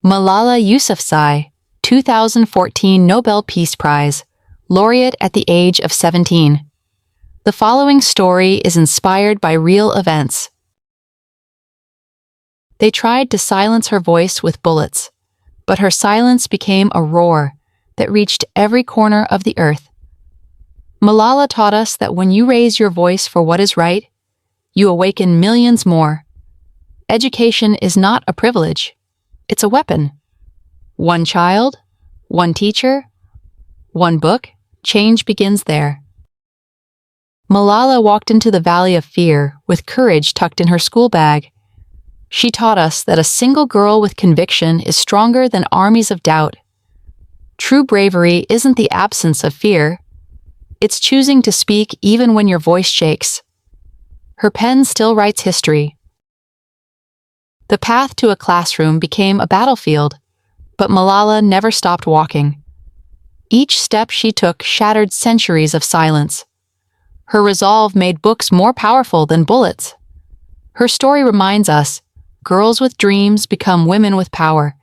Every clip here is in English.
Malala Yousafzai, 2014 Nobel Peace Prize, laureate at the age of 17. The following story is inspired by real events. They tried to silence her voice with bullets, but her silence became a roar that reached every corner of the earth. Malala taught us that when you raise your voice for what is right, you awaken millions more. Education is not a privilege. It's a weapon. One child, one teacher, one book, change begins there. Malala walked into the valley of fear with courage tucked in her school bag. She taught us that a single girl with conviction is stronger than armies of doubt. True bravery isn't the absence of fear. It's choosing to speak even when your voice shakes. Her pen still writes history. The path to a classroom became a battlefield, but Malala never stopped walking. Each step she took shattered centuries of silence. Her resolve made books more powerful than bullets. Her story reminds us, girls with dreams become women with power,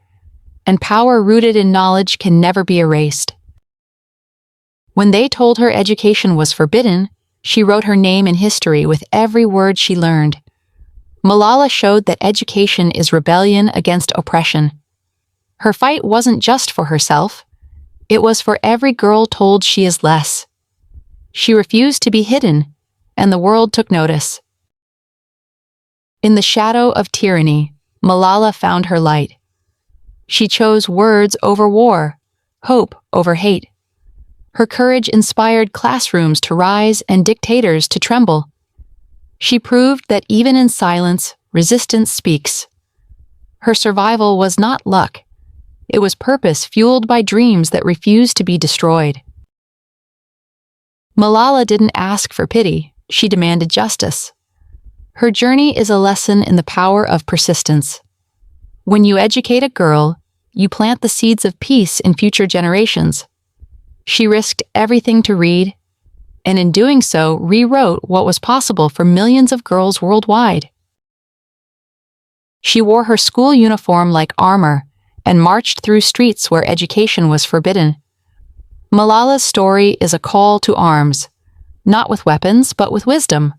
and power rooted in knowledge can never be erased. When they told her education was forbidden, she wrote her name in history with every word she learned. Malala showed that education is rebellion against oppression. Her fight wasn't just for herself. It was for every girl told she is less. She refused to be hidden, and the world took notice. In the shadow of tyranny, Malala found her light. She chose words over war, hope over hate. Her courage inspired classrooms to rise and dictators to tremble. She proved that even in silence, resistance speaks. Her survival was not luck. It was purpose fueled by dreams that refused to be destroyed. Malala didn't ask for pity, she demanded justice. Her journey is a lesson in the power of persistence. When you educate a girl, you plant the seeds of peace in future generations. She risked everything to read, and in doing so rewrote what was possible for millions of girls worldwide. She wore her school uniform like armor and marched through streets where education was forbidden. Malala's story is a call to arms, not with weapons, but with wisdom.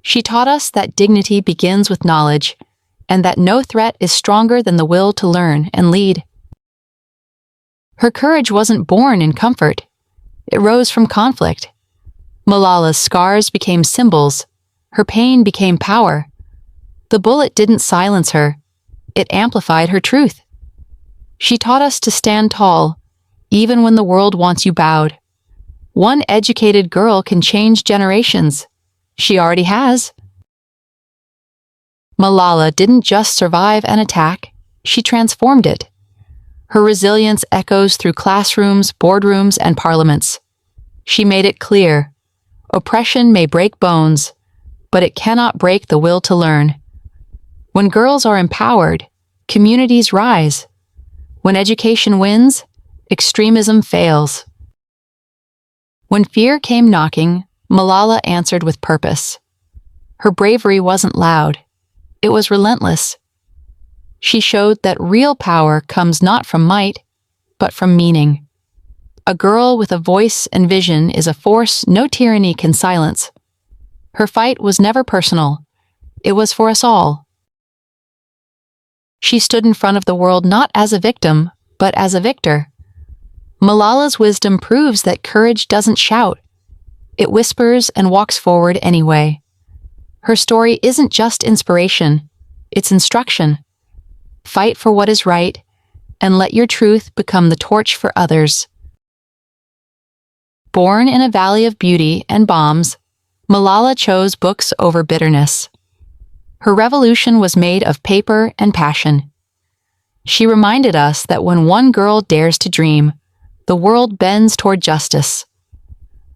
She taught us that dignity begins with knowledge, and that no threat is stronger than the will to learn and lead. Her courage wasn't born in comfort. It rose from conflict. Malala's scars became symbols. Her pain became power. The bullet didn't silence her. It amplified her truth. She taught us to stand tall, even when the world wants you bowed. One educated girl can change generations. She already has. Malala didn't just survive an attack, she transformed it. Her resilience echoes through classrooms, boardrooms, and parliaments. She made it clear, oppression may break bones, but it cannot break the will to learn. When girls are empowered, communities rise. When education wins, extremism fails. When fear came knocking, Malala answered with purpose. Her bravery wasn't loud. It was relentless. She showed that real power comes not from might, but from meaning. A girl with a voice and vision is a force no tyranny can silence. Her fight was never personal. It was for us all. She stood in front of the world not as a victim, but as a victor. Malala's wisdom proves that courage doesn't shout. It whispers and walks forward anyway. Her story isn't just inspiration, it's instruction. Fight for what is right, and let your truth become the torch for others. Born in a valley of beauty and bombs, Malala chose books over bitterness. Her revolution was made of paper and passion. She reminded us that when one girl dares to dream, the world bends toward justice.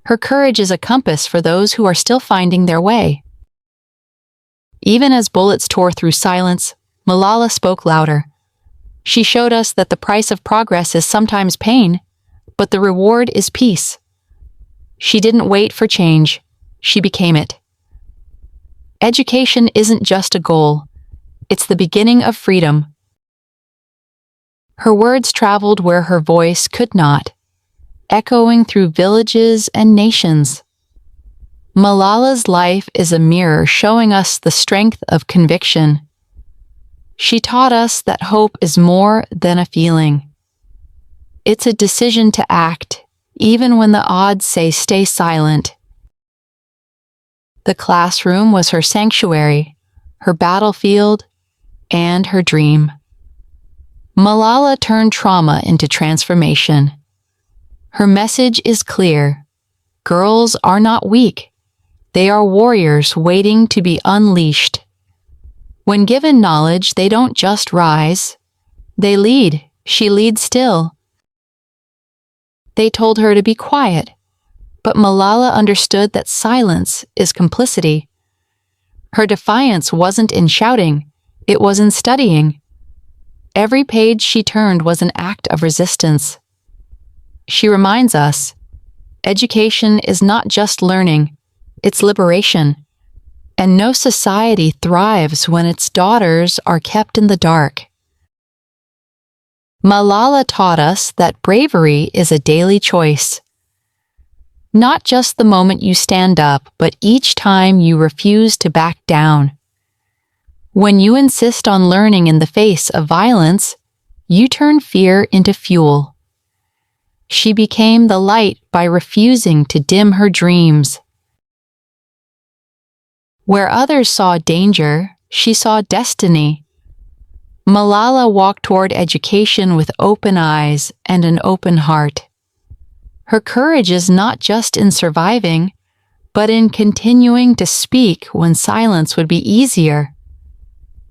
Her courage is a compass for those who are still finding their way. Even as bullets tore through silence, Malala spoke louder. She showed us that the price of progress is sometimes pain, but the reward is peace. She didn't wait for change, she became it. Education isn't just a goal, it's the beginning of freedom. Her words traveled where her voice could not, echoing through villages and nations. Malala's life is a mirror showing us the strength of conviction. She taught us that hope is more than a feeling. It's a decision to act, even when the odds say stay silent. The classroom was her sanctuary, her battlefield, and her dream. Malala turned trauma into transformation. Her message is clear. Girls are not weak. They are warriors waiting to be unleashed. When given knowledge, they don't just rise. They lead. She leads still. They told her to be quiet, but Malala understood that silence is complicity. Her defiance wasn't in shouting, it was in studying. Every page she turned was an act of resistance. She reminds us, education is not just learning, it's liberation. And no society thrives when its daughters are kept in the dark. Malala taught us that bravery is a daily choice. Not just the moment you stand up, but each time you refuse to back down. When you insist on learning in the face of violence, you turn fear into fuel. She became the light by refusing to dim her dreams. Where others saw danger, she saw destiny. Malala walked toward education with open eyes and an open heart. Her courage is not just in surviving, but in continuing to speak when silence would be easier.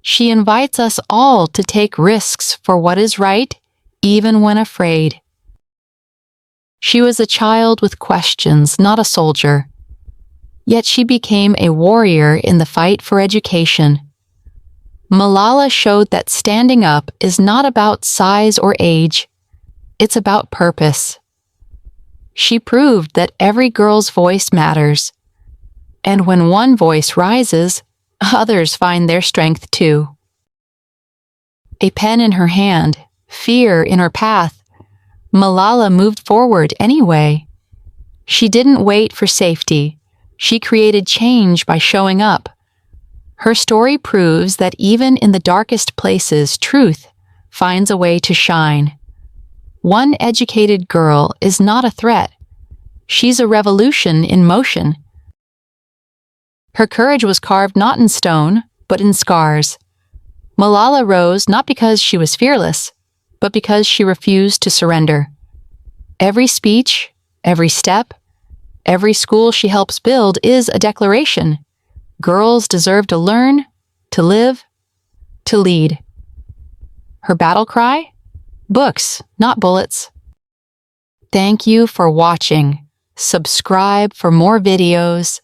She invites us all to take risks for what is right, even when afraid. She was a child with questions, not a soldier. Yet she became a warrior in the fight for education. Malala showed that standing up is not about size or age. It's about purpose. She proved that every girl's voice matters. And when one voice rises, others find their strength too. A pen in her hand, fear in her path, Malala moved forward anyway. She didn't wait for safety. She created change by showing up. Her story proves that even in the darkest places, truth finds a way to shine. One educated girl is not a threat. She's a revolution in motion. Her courage was carved not in stone, but in scars. Malala rose not because she was fearless, but because she refused to surrender. Every speech, every step, every school she helps build is a declaration. Girls deserve to learn, to live, to lead. Her battle cry? Books, not bullets. Thank you for watching. Subscribe for more videos.